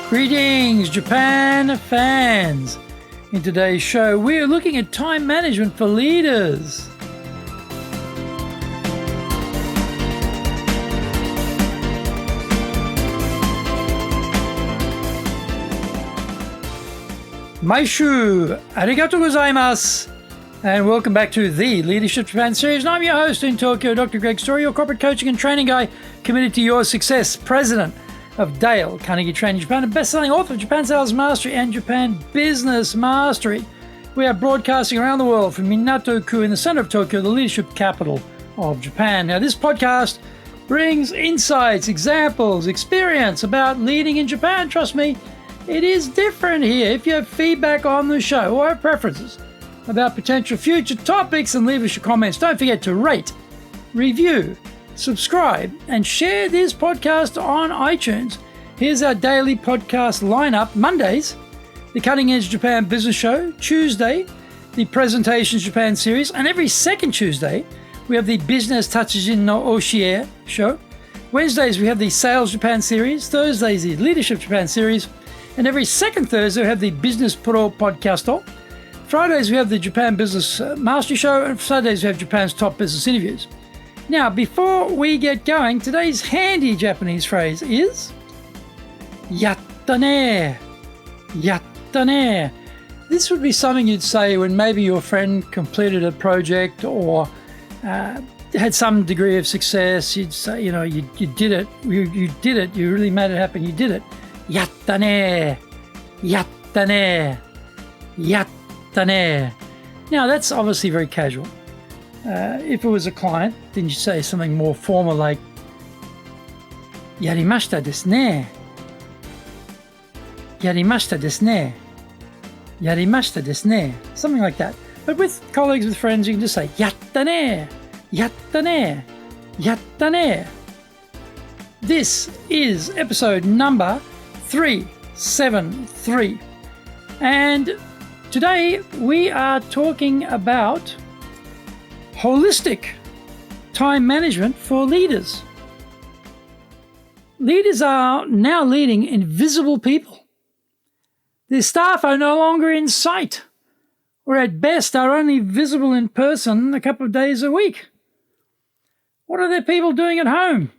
Greetings, Japan fans! In today's show, we are looking at time management for leaders. Maishu, arigatou gozaimasu, and welcome back to the Leadership Japan series. And I'm your host in Tokyo, Dr. Greg Story, your corporate coaching and training guy committed to your success, president of Dale Carnegie Training Japan, and best-selling author of Japan Sales Mastery and Japan Business Mastery. We are broadcasting around the world from Minato-ku in the center of Tokyo, the leadership capital of Japan. Now, this podcast brings insights, examples, experience about leading in Japan. Trust me, it is different here. If you have feedback on the show or have preferences about potential future topics, and leave us your comments. Don't forget to rate, review, subscribe, and share this podcast on iTunes. Here's our daily podcast lineup. Mondays, the Cutting Edge Japan Business Show. Tuesday, the Presentations Japan series. And every second Tuesday, we have the Business Tatsujin no Oshie show. Wednesdays, we have the Sales Japan series. Thursdays, the Leadership Japan series. And every second Thursday, we have the Business Pro Podcasto. Fridays, we have the Japan Business Mastery Show. And Saturdays, we have Japan's top business interviews. Now, before we get going, today's handy Japanese phrase is yatta ne. Yatta ne. This would be something you'd say when maybe your friend completed a project or had some degree of success. You'd say, you did it. You did it. You really made it happen. You did it. Yatta ne. Yatta ne. Yatta ne. Now, that's obviously very casual. If it was a client, then you say something more formal like yarimashita desu ne. Yarimashita desu ne. Yarimashita desu ne. Something like that. But with colleagues, with friends, you can just say yatta ne. Yatta ne. Yatta ne. This is episode number 373. And today we are talking about holistic time management for leaders. Leaders are now leading invisible people. Their staff are no longer in sight, or at best are only visible in person a couple of days a week. What are their people doing at home?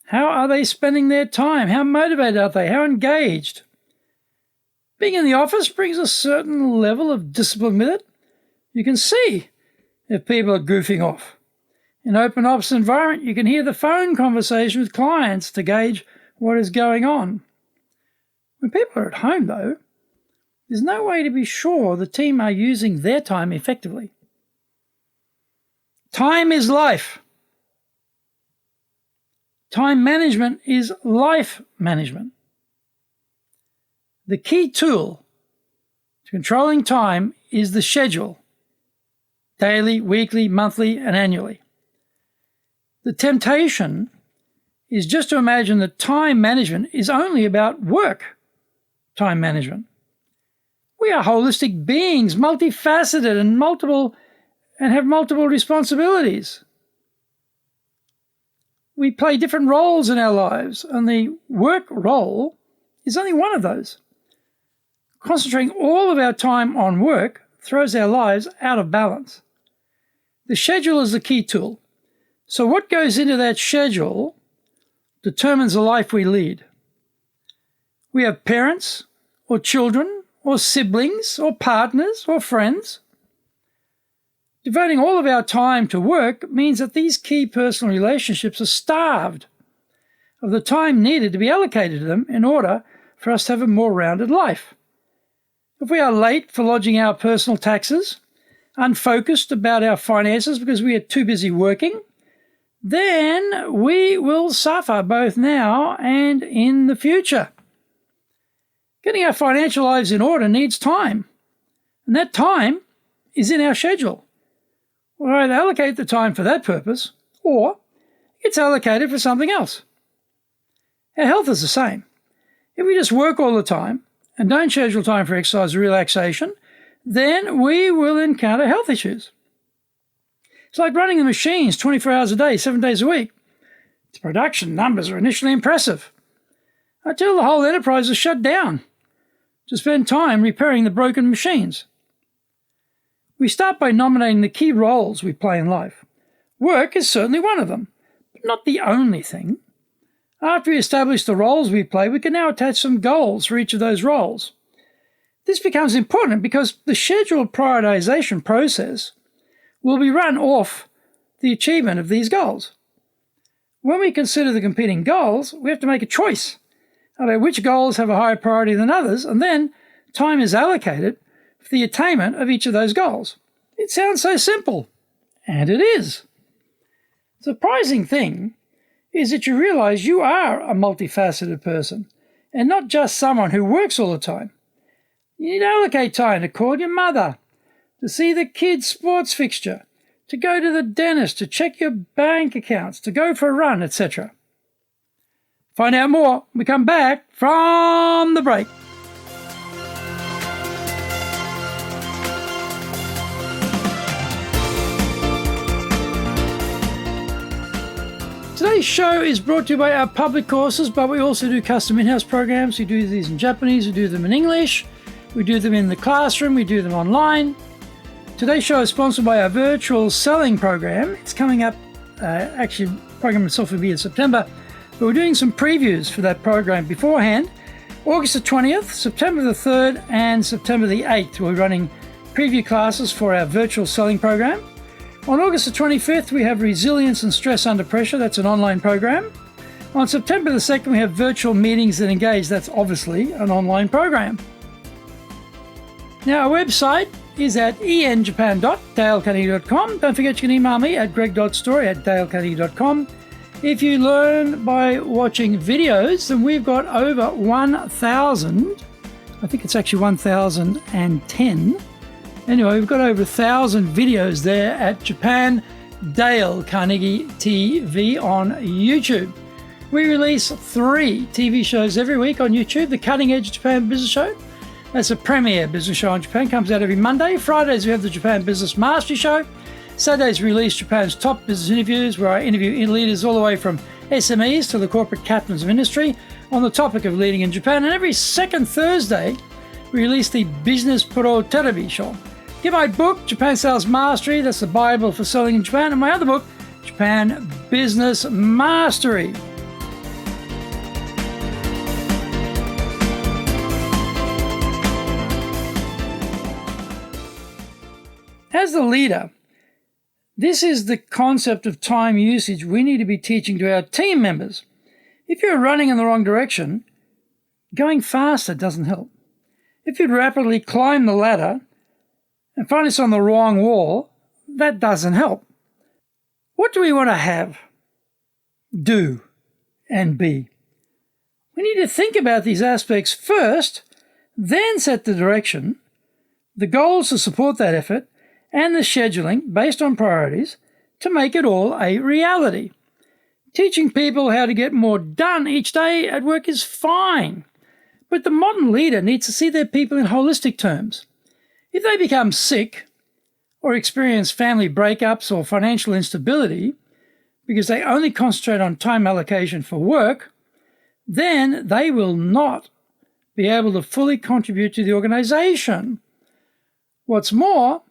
How are they spending their time? How motivated are they? How engaged? Being in the office brings a certain level of discipline with it. You can see if people are goofing off. In an open office environment, you can hear the phone conversation with clients to gauge what is going on. When people are at home, though, there's no way to be sure the team are using their time effectively. Time is life. Time management is life management. The key tool to controlling time is the schedule, daily, weekly, monthly, and annually. The temptation is just to imagine that time management is only about work time management. We are holistic beings, multifaceted and have multiple responsibilities. We play different roles in our lives, and the work role is only one of those. Concentrating all of our time on work throws our lives out of balance. The schedule is the key tool. So what goes into that schedule determines the life we lead. We have parents or children or siblings or partners or friends. Devoting all of our time to work means that these key personal relationships are starved of the time needed to be allocated to them in order for us to have a more rounded life. If we are late for lodging our personal taxes, unfocused about our finances because we are too busy working, then we will suffer both now and in the future. Getting our financial lives in order needs time, and that time is in our schedule. We'll either allocate the time for that purpose, or it's allocated for something else. Our health is the same. If we just work all the time and don't schedule time for exercise or relaxation, then we will encounter health issues. It's like running the machines 24 hours a day, 7 days a week. Its production numbers are initially impressive until the whole enterprise is shut down to spend time repairing the broken machines. We start by nominating the key roles we play in life. Work is certainly one of them, but not the only thing. After we establish the roles we play, we can now attach some goals for each of those roles. This becomes important because the scheduled prioritization process will be run off the achievement of these goals. When we consider the competing goals, we have to make a choice about which goals have a higher priority than others, and then time is allocated for the attainment of each of those goals. It sounds so simple, and it is. The surprising thing is that you realize you are a multifaceted person and not just someone who works all the time. You need to allocate time to call your mother, to see the kids' sports fixture, to go to the dentist, to check your bank accounts, to go for a run, etc. Find out more when we come back from the break. Today's show is brought to you by our public courses, but we also do custom in-house programs. We do these in Japanese, we do them in English, we do them in the classroom, we do them online. Today's show is sponsored by our virtual selling program. It's coming up, actually, the program itself will be in September, but we're doing some previews for that program beforehand. August the 20th, September the 3rd, and September the 8th, we're running preview classes for our virtual selling program. On August the 25th, we have Resilience and Stress Under Pressure. That's an online program. On September the 2nd, we have Virtual Meetings That Engage. That's obviously an online program. Now, our website is at enjapan.dalecarnegie.com. Don't forget you can email me at greg.story@dalecarnegie.com. If you learn by watching videos, then we've got over 1,000. I think it's actually 1,010. Anyway, we've got over 1,000 videos there at Japan Dale Carnegie TV on YouTube. We release 3 TV shows every week on YouTube. The Cutting Edge Japan Business Show. That's a premier business show in Japan. Comes out every Monday. Fridays, we have the Japan Business Mastery Show. Saturdays, we release Japan's top business interviews, where I interview leaders all the way from SMEs to the corporate captains of industry on the topic of leading in Japan. And every second Thursday, we release the Business Pro Terebi Show. Get my book, Japan Sales Mastery. That's the Bible for selling in Japan. And my other book, Japan Business Mastery. As the leader, this is the concept of time usage we need to be teaching to our team members. If you're running in the wrong direction, going faster doesn't help. If you'd rapidly climb the ladder and find us on the wrong wall, that doesn't help. What do we want to have, do, and be? We need to think about these aspects first, then set the direction, the goals to support that effort, and the scheduling based on priorities to make it all a reality. Teaching people how to get more done each day at work is fine, but the modern leader needs to see their people in holistic terms. If they become sick or experience family breakups or financial instability because they only concentrate on time allocation for work, then they will not be able to fully contribute to the organization. What's more,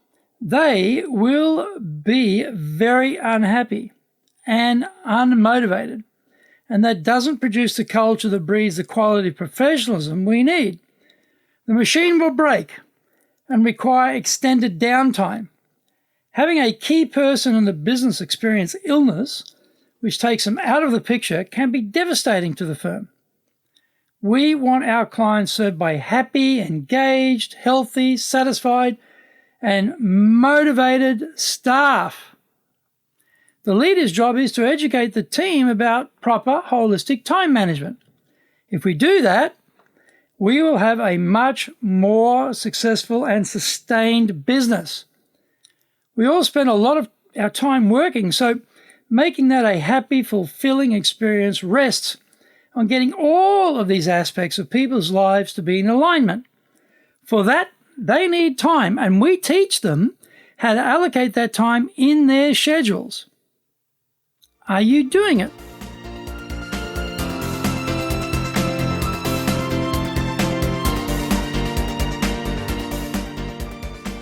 they will be very unhappy and unmotivated, and that doesn't produce the culture that breeds the quality of professionalism we need. The machine will break and require extended downtime. Having a key person in the business experience illness, which takes them out of the picture, can be devastating to the firm. We want our clients served by happy, engaged, healthy, satisfied, and motivated staff. The leader's job is to educate the team about proper holistic time management. If we do that, we will have a much more successful and sustained business. We all spend a lot of our time working, so making that a happy, fulfilling experience rests on getting all of these aspects of people's lives to be in alignment. For that, they need time, and we teach them how to allocate that time in their schedules. Are you doing it?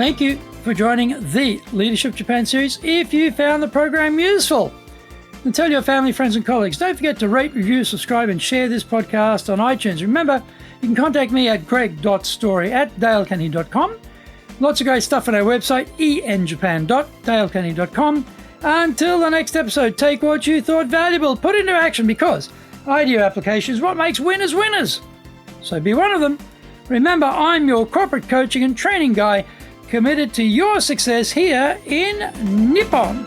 Thank you for joining the Leadership Japan series. If you found the program useful, then tell your family, friends, and colleagues. Don't forget to rate, review, subscribe, and share this podcast on iTunes. Remember, you can contact me at greg.story@dalekenny.com. Lots of great stuff on our website, enjapan.dalekenny.com. Until the next episode, take what you thought valuable, put into action, because idea application is what makes winners winners. So be one of them. Remember, I'm your corporate coaching and training guy, committed to your success here in Nippon.